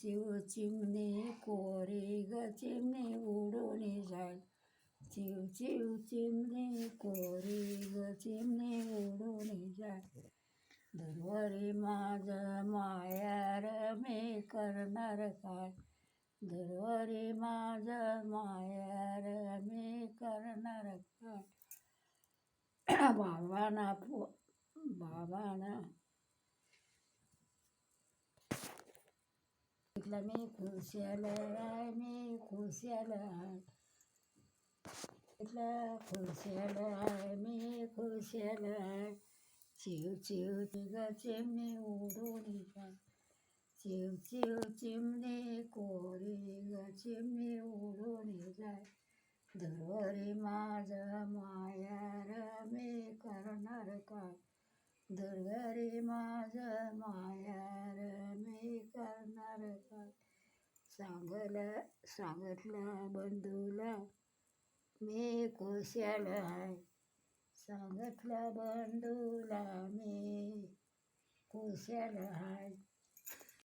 चिव चिमणे कोरे ग चिमणे उडून जाय. चिव चिव चिमणे कोरे ग चिमणे उडून जाय. दुर्वारी माझं मायार मी करणार काय. दुर्वारी माझं मायार मी करणार काय. बाबांना मी खुशाल आहे, मी खुशाल आहे. खुशाल आहे, मी खुशाल आहे. चिव चिव ग चिमणे उडून जाय. चिव चिव चिमणे कोरी ग चिमणे उडून जाय. दुर्वारी माझं मायार मी करणार काय. दुर्वारी माझं मायार मी करणार काय. सांगितलं बंधूला मी खुशाल आहे. सांगितलं बंधूला मी खुशाल आहे.